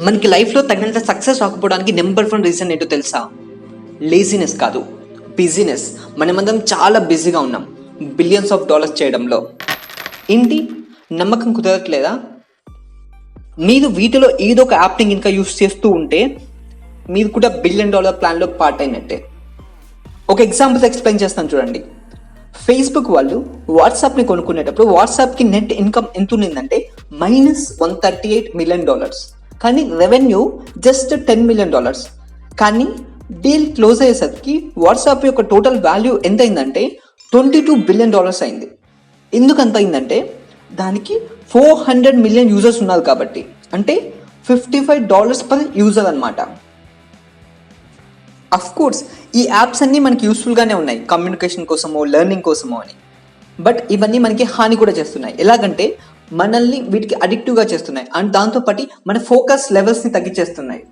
మనకి లైఫ్లో తగినంత సక్సెస్ రాకపోవడానికి నెంబర్ 1 రీజన్ ఏంటో తెలుసా? లేజినెస్ కాదు, బిజీనెస్. మనమందరం చాలా బిజీగా ఉన్నాం బిలియన్స్ ఆఫ్ డాలర్స్ చేయడంలో. ఏంటి, నమ్మకం కుదరట్లేదా? మీరు వీటిలో ఏదో ఒక యాప్ని ఇంకా యూస్ చేస్తూ ఉంటే మీరు కూడా $1 బిలియన్ ప్లాన్లో పార్ట్ అయినట్టే. ఒక ఎగ్జాంపుల్ ఎక్స్ప్లెయిన్ చేస్తాను చూడండి. ఫేస్బుక్ వాళ్ళు వాట్సాప్ని కొనుక్కునేటప్పుడు వాట్సాప్కి నెట్ ఇన్కమ్ ఎంత ఉండిందంటే -$138 మిలియన్, కానీ రెవెన్యూ జస్ట్ $10 మిలియన్. కానీ డీల్ క్లోజ్ అయ్యేసరికి వాట్సాప్ యొక్క టోటల్ వాల్యూ ఎంత అయిందంటే $22 బిలియన్ అయింది. ఎందుకు అంత అయిందంటే దానికి 400 మిలియన్ యూజర్స్ ఉన్నారు కాబట్టి, అంటే $55 పర్ యూజర్ అనమాట. అఫ్ కోర్స్ ఈ యాప్స్ అన్నీ మనకి యూస్ఫుల్గానే ఉన్నాయి, కమ్యూనికేషన్ కోసమో లెర్నింగ్ కోసమో అని. బట్ ఇవన్నీ మనకి హాని కూడా చేస్తున్నాయి. ఎలాగంటే మనల్ని వీటికి అడిక్టివ్గా చేస్తున్నాయి అండ్ దాంతోపాటు మన ఫోకస్ లెవెల్స్ని తగ్గించేస్తున్నాయి.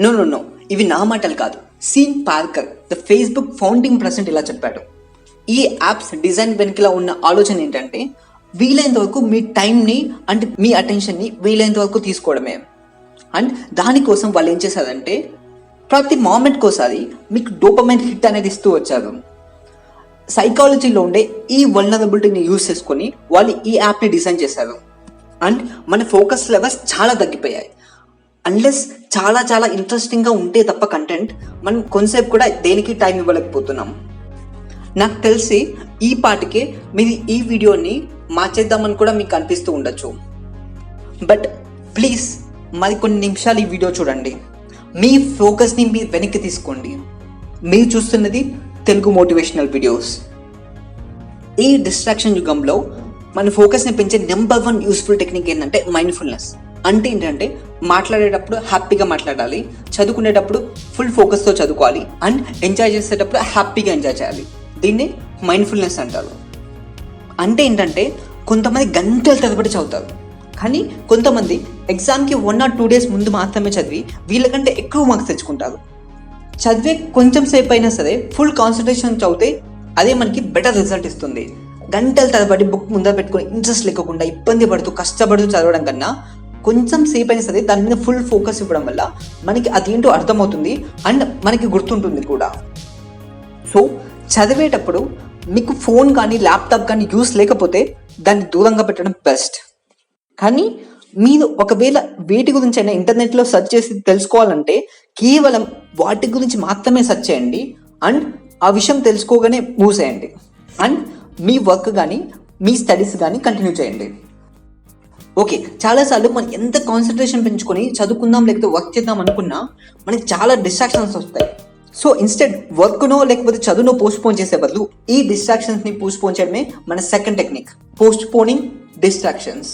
నో, ఇవి నా మాటలు కాదు. Sean Parker, the Facebook founding president ఇలా చెప్పాడు. ఈ యాప్స్ డిజైన్ వెనుకలా ఉన్న ఆలోచన ఏంటంటే వీలైనంత వరకు మీ టైంని అండ్ మీ అటెన్షన్ని వీలైనంత వరకు తీసుకోవడమే. అండ్ దానికోసం వాళ్ళు ఏం చేశారంటే ప్రతి మూమెంట్కి ఒకసారి మీకు డోపమైన్ హిట్ అనేది ఇస్తూ వచ్చారు. సైకాలజీలో ఉండే ఈ వల్నరబిలిటీని యూజ్ చేసుకొని వాళ్ళు ఈ యాప్ని డిజైన్ చేశారు. అండ్ మన ఫోకస్ లెవెల్స్ చాలా తగ్గిపోయాయి. అన్లెస్ చాలా చాలా ఇంట్రెస్టింగ్గా ఉంటే తప్ప కంటెంట్, మనం కొంతసేపు కూడా దేనికి టైం ఇవ్వలేకపోతున్నాం. నాకు తెలిసి ఈ పాటికే మీరు ఈ వీడియోని మార్చేద్దామని కూడా మీకు అనిపిస్తూ ఉండొచ్చు. బట్ ప్లీజ్ మరి కొన్ని నిమిషాలు ఈ వీడియో చూడండి. మీ ఫోకస్ని మీరు వెనక్కి తీసుకోండి. మీరు చూస్తున్నది తెలుగు మోటివేషనల్ వీడియోస్. ఈ డిస్ట్రాక్షన్ యుగంలో మన ఫోకస్ని పెంచే నెంబర్ 1 యూస్ఫుల్ టెక్నిక్ ఏంటంటే మైండ్ఫుల్నెస్. అంటే ఏంటంటే మాట్లాడేటప్పుడు హ్యాపీగా మాట్లాడాలి, చదువుకునేటప్పుడు ఫుల్ ఫోకస్తో చదువుకోవాలి, అండ్ ఎంజాయ్ చేసేటప్పుడు హ్యాపీగా ఎంజాయ్ చేయాలి. దీన్ని మైండ్ఫుల్నెస్ అంటారు. అంటే ఏంటంటే కొంతమంది గంటల తరబడి చదువుతారు, కానీ కొంతమంది ఎగ్జామ్కి 1 or 2 days ముందు మాత్రమే చదివి వీళ్ళకంటే ఎక్కువ మార్క్స్ తెచ్చుకుంటారు. చదివే కొంచెం సేపు అయినా సరే ఫుల్ కాన్సన్ట్రేషన్ చదివితే అదే మనకి బెటర్ రిజల్ట్ ఇస్తుంది. గంటల తరబడి బుక్ ముందర పెట్టుకొని ఇంట్రెస్ట్ లేకుండా ఇబ్బంది పడుతూ కష్టపడుతూ చదవడం కన్నా కొంచెం సేపు అయినా సరే దాని మీద ఫుల్ ఫోకస్ ఇవ్వడం వల్ల మనకి అదేంటో అర్థమవుతుంది అండ్ మనకి గుర్తుంటుంది కూడా. సో చదివేటప్పుడు మీకు ఫోన్ కానీ ల్యాప్టాప్ కానీ యూస్ లేకపోతే దాన్ని దూరంగా పెట్టడం బెస్ట్. కానీ మీరు ఒకవేళ వేటి గురించి అయినా ఇంటర్నెట్లో సెర్చ్ చేసి తెలుసుకోవాలంటే కేవలం వాటి గురించి మాత్రమే సెర్చ్ చేయండి అండ్ ఆ విషయం తెలుసుకోగానే మూసేయండి అండ్ మీ వర్క్ కానీ మీ స్టడీస్ కానీ కంటిన్యూ చేయండి. ఓకే, చాలాసార్లు మనం ఎంత కాన్సన్ట్రేషన్ పెంచుకొని చదువుకుందాం లేకపోతే వర్క్ చేద్దాం అనుకున్నా మనకి చాలా డిస్ట్రాక్షన్స్ వస్తాయి. సో ఇన్స్టెడ్ వర్క్నో లేకపోతే చదువునో పోస్ట్పోన్ చేసే బదులు ఈ డిస్ట్రాక్షన్స్ని పోస్ట్పోన్ చేయడమే మన second technique, postponing distractions.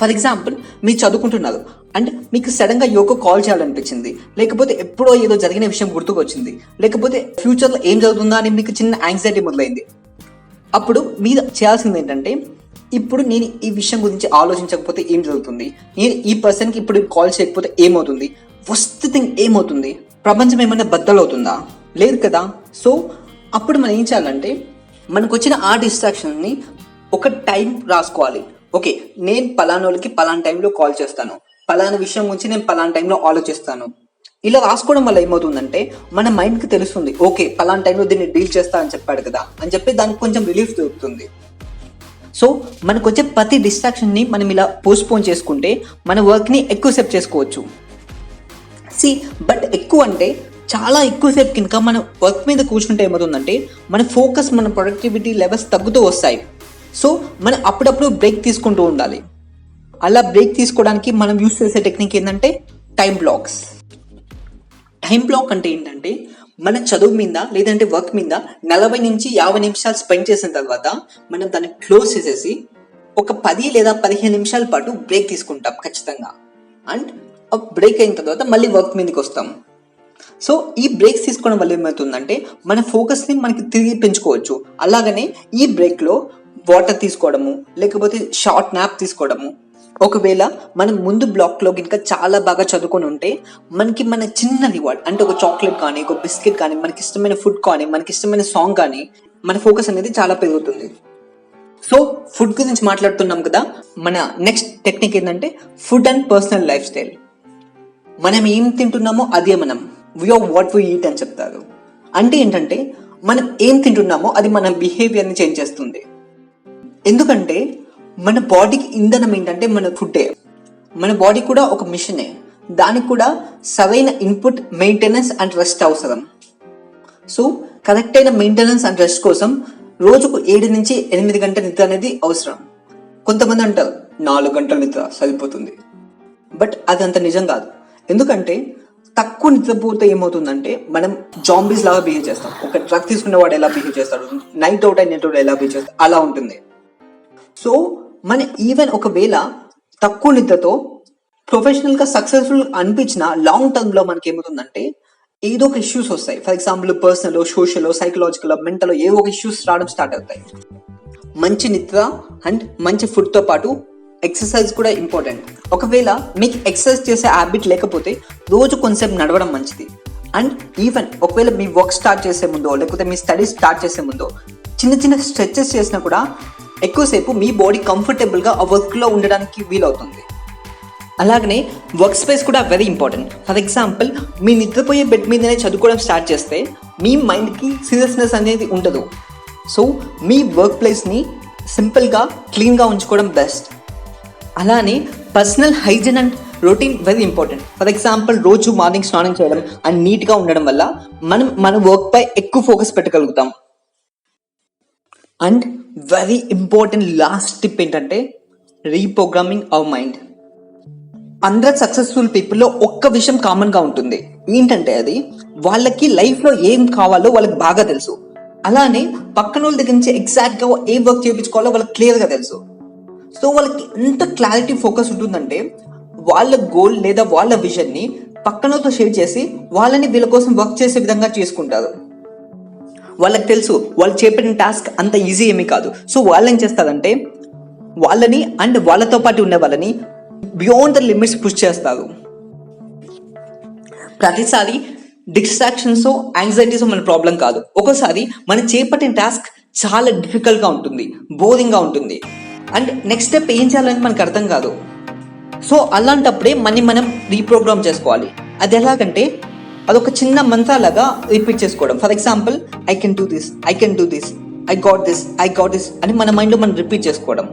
For example, మీరు చదువుకుంటున్నారు అండ్ మీకు సడన్గా యోకో కాల్ చేయాలనిపించింది, లేకపోతే ఎప్పుడో ఏదో జరిగిన విషయం గుర్తుకొచ్చింది, లేకపోతే ఫ్యూచర్లో ఏం జరుగుతుందా అని మీకు చిన్న యాంగ్జైటీ మొదలైంది. అప్పుడు మీరు చేయాల్సింది ఏంటంటే ఇప్పుడు నేను ఈ విషయం గురించి ఆలోచించకపోతే ఏం జరుగుతుంది, నేను ఈ పర్సన్కి ఇప్పుడు కాల్ చేయకపోతే ఏమవుతుంది, ఫస్ట్ థింగ్ ఏమవుతుంది, ప్రపంచం ఏమైనా బద్దలవుతుందా? లేదు కదా. సో అప్పుడు మనం ఏం చేయాలంటే మనకు వచ్చిన ఆ డిస్ట్రాక్షన్ని ఒక టైం రాసుకోవాలి. ఓకే, నేను పలానోళ్ళకి పలానా టైంలో కాల్ చేస్తాను, పలానా విషయం గురించి నేను పలానా టైంలో ఆలోచిస్తాను. ఇలా రాసుకోవడం వల్ల ఏమవుతుందంటే మన మైండ్కి తెలుస్తుంది, ఓకే పలానా టైంలో దీన్ని డీల్ చేస్తా అని చెప్పాడు కదా అని చెప్పి దానికి కొంచెం రిలీఫ్ దొరుకుతుంది. సో మనకు వచ్చే ప్రతి డిస్ట్రాక్షన్ని మనం ఇలా పోస్ట్పోన్ చేసుకుంటే మన వర్క్ని ఎక్కువసేపు చేసుకోవచ్చు. బట్ ఎక్కువ అంటే చాలా ఎక్కువసేపు కనుక మన వర్క్ మీద కూర్చుంటే ఏమవుతుందంటే మన ఫోకస్, మన ప్రొడక్టివిటీ లెవెల్స్ తగ్గుతూ వస్తాయి. సో మనం అప్పుడప్పుడు బ్రేక్ తీసుకుంటూ ఉండాలి. అలా బ్రేక్ తీసుకోవడానికి మనం యూస్ చేసే టెక్నిక్ ఏంటంటే టైం బ్లాక్స్. టైం బ్లాక్ అంటే ఏంటంటే మన చదువు మీద లేదంటే వర్క్ మీద 40 నుంచి 50 నిమిషాలు స్పెండ్ చేసిన తర్వాత మనం దాన్ని క్లోజ్ చేసేసి ఒక 10 లేదా 15 నిమిషాల పాటు బ్రేక్ తీసుకుంటాం ఖచ్చితంగా. అండ్ ఆ బ్రేక్ అయిన తర్వాత మళ్ళీ వర్క్ మీదకి వస్తాం. సో ఈ బ్రేక్స్ తీసుకోవడం వల్ల ఏమవుతుందంటే మన ఫోకస్ని మనకి తిరిగి పెంచుకోవచ్చు. అలాగనే ఈ బ్రేక్లో వాటర్ తీసుకోవడము, లేకపోతే షార్ట్ న్యాప్ తీసుకోవడము. ఒకవేళ మనం ముందు బ్లాక్లో కనుక చాలా బాగా చదువుకొని ఉంటే మనకి మన చిన్న రివార్డ్ అంటే ఒక చాక్లెట్ కానీ, ఒక బిస్కెట్ కానీ, మనకి ఇష్టమైన ఫుడ్ కానీ, మనకి ఇష్టమైన సాంగ్ కానీ మన ఫోకస్ అనేది చాలా పెరుగుతుంది. సో ఫుడ్ గురించి మాట్లాడుతున్నాం కదా, మన నెక్స్ట్ టెక్నిక్ ఏంటంటే food and personal lifestyle. మనం ఏం తింటున్నామో అదే మనం, we are what we eat అని చెప్తారు. అంటే ఏంటంటే మనం ఏం తింటున్నామో అది మన బిహేవియర్ని చేంజ్ చేస్తుంది. ఎందుకంటే మన బాడీకి ఇంధనం ఏంటంటే మన ఫుడ్డే. మన బాడీ కూడా ఒక మిషనే, దానికి కూడా సరైన ఇన్పుట్, మెయింటెనెన్స్ అండ్ రెస్ట్ అవసరం. సో కరెక్ట్ అయిన మెయింటెనెన్స్ అండ్ రెస్ట్ కోసం రోజుకు 7 నుంచి 8 గంటల నిద్ర అనేది అవసరం. కొంతమంది అంటారు 4 గంటల నిద్ర సరిపోతుంది, బట్ అది అంత నిజం కాదు. ఎందుకంటే తక్కువ నిద్రపోతే ఏమవుతుందంటే మనం జాంబీస్ లాగా బిహేవ్ చేస్తాం. ఒక డ్రగ్ తీసుకునేవాడు ఎలా బిహేవ్ చేస్తాడు, నైట్ అవుట్ అయినట్టు ఎలా బిహేవ్ చేస్తాడు, అలా ఉంటుంది. సో మన ఈవెన్ ఒకవేళ తక్కువ నిద్రతో ప్రొఫెషనల్గా సక్సెస్ఫుల్ అనిపించిన లాంగ్ టర్మ్లో మనకి ఏమవుతుందంటే ఏదో ఒక ఇష్యూస్ వస్తాయి. For example personal, social, psychological, mental ఏవో ఒక ఇష్యూస్ రావడం స్టార్ట్ అవుతాయి. మంచి నిద్ర అండ్ మంచి ఫుడ్తో పాటు ఎక్సర్సైజ్ కూడా ఇంపార్టెంట్. ఒకవేళ మీకు ఎక్సర్సైజ్ చేసే హ్యాబిట్ లేకపోతే రోజు కొంచెం నడవడం మంచిది. అండ్ ఈవెన్ ఒకవేళ మీ వర్క్ స్టార్ట్ చేసే ముందో లేకపోతే మీ స్టడీస్ స్టార్ట్ చేసే ముందో చిన్న చిన్న స్ట్రెచెస్ చేసినా కూడా ఎక్కువసేపు మీ బాడీ కంఫర్టబుల్గా ఆ వర్క్లో ఉండడానికి వీలవుతుంది. అలాగనే వర్క్ స్పేస్ కూడా వెరీ ఇంపార్టెంట్. ఫర్ ఎగ్జాంపుల్ మీ నిద్రపోయే బెడ్ మీదనే చదువుకోవడం స్టార్ట్ చేస్తే మీ మైండ్కి సీరియస్నెస్ అనేది ఉండదు. సో మీ వర్క్ ప్లేస్ని సింపుల్గా క్లీన్గా ఉంచుకోవడం బెస్ట్. అలానే personal hygiene and routine very important. For example రోజు మార్నింగ్ స్నానం చేయడం అండ్ నీట్గా ఉండడం వల్ల మనం మన వర్క్ పై ఎక్కువ ఫోకస్ పెట్టగలుగుతాం. And very important last tip ఏంటంటే రీప్రోగ్రామింగ్ అవర్ మైండ్. 100 సక్సెస్ఫుల్ పీపుల్లో ఒక్క విషయం కామన్గా ఉంటుంది. ఏంటంటే అది వాళ్ళకి లైఫ్లో ఏం కావాలో వాళ్ళకి బాగా తెలుసు. అలానే పక్కన వాళ్ళ దగ్గర నుంచి ఎగ్జాక్ట్గా ఏ వర్క్ చేయించుకోవాలో వాళ్ళకి క్లియర్గా తెలుసు. సో వాళ్ళకి ఎంత క్లారిటీ ఫోకస్ ఉంటుందంటే వాళ్ళ గోల్ లేదా వాళ్ళ విజన్ని పక్కనతో షేర్ చేసి వాళ్ళని వీళ్ళ కోసం వర్క్ చేసే విధంగా చేసుకుంటారు. వాళ్ళకి తెలుసు వాళ్ళు చేపట్టిన టాస్క్ అంత ఈజీ ఏమీ కాదు. సో వాళ్ళు ఏం చేస్తారంటే వాళ్ళని అండ్ వాళ్ళతో పాటు ఉండే వాళ్ళని బియాండ్ ద లిమిట్స్ పుష్ చేస్తారు. ప్రతిసారి డిస్ట్రాక్షన్స్, యాంగ్జైటీస్ మన ప్రాబ్లం కాదు. ఒక్కోసారి మనం చేపట్టిన టాస్క్ చాలా డిఫికల్ట్గా ఉంటుంది, బోరింగ్గా ఉంటుంది, అండ్ నెక్స్ట్ స్టెప్ ఏం చేయాలని మనకు అర్థం కాదు. సో అలాంటప్పుడే మనం రీప్రోగ్రామ్ చేసుకోవాలి. అది ఎలాగంటే అదొక చిన్న మంత్రాలాగా రిపీట్ చేసుకోవడం. For example I can do this, I can do this, I got this అని మన మైండ్లో మనం రిపీట్ చేసుకోవడం.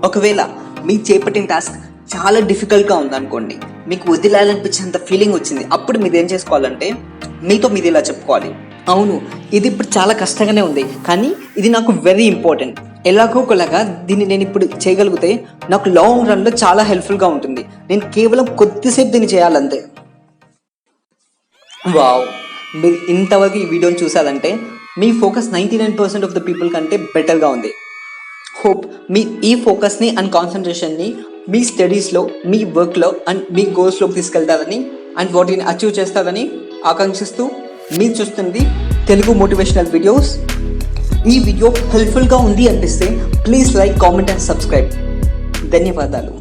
ఒకవేళ మీ చేపట్టిన టాస్క్ చాలా డిఫికల్ట్గా ఉందనుకోండి, మీకు వదిలేయాలనిపించేంత ఫీలింగ్ వచ్చింది, అప్పుడు మీరు ఏం చేసుకోవాలంటే మీతో మీరు ఇలా చెప్పుకోవాలి, అవును ఇది ఇప్పుడు చాలా కష్టంగానే ఉంది కానీ ఇది నాకు వెరీ ఇంపార్టెంట్. ఎలాగో ఒకలాగా దీన్ని నేను ఇప్పుడు చేయగలిగితే నాకు లాంగ్ రన్లో చాలా హెల్ప్ఫుల్గా ఉంటుంది. నేను కేవలం కొద్దిసేపు దీన్ని చేయాలంతే. వావ్, మీరు ఇంతవరకు ఈ వీడియోని చూసారంటే మీ ఫోకస్ 99% ఆఫ్ ద పీపుల్ కంటే బెటర్గా ఉంది. హోప్ మీ ఈ ఫోకస్ని అండ్ కాన్సన్ట్రేషన్ని మీ స్టడీస్లో, మీ వర్క్లో అండ్ మీ గోల్స్లోకి తీసుకెళ్తారని అండ్ వాటిని అచీవ్ చేస్తారని ఆకాంక్షిస్తూ మీరు చూస్తుంది తెలుగు మోటివేషనల్ వీడియోస్. ఈ వీడియో హెల్ప్ఫుల్గా ఉంది అనిపిస్తే please like, comment and subscribe. ధన్యవాదాలు.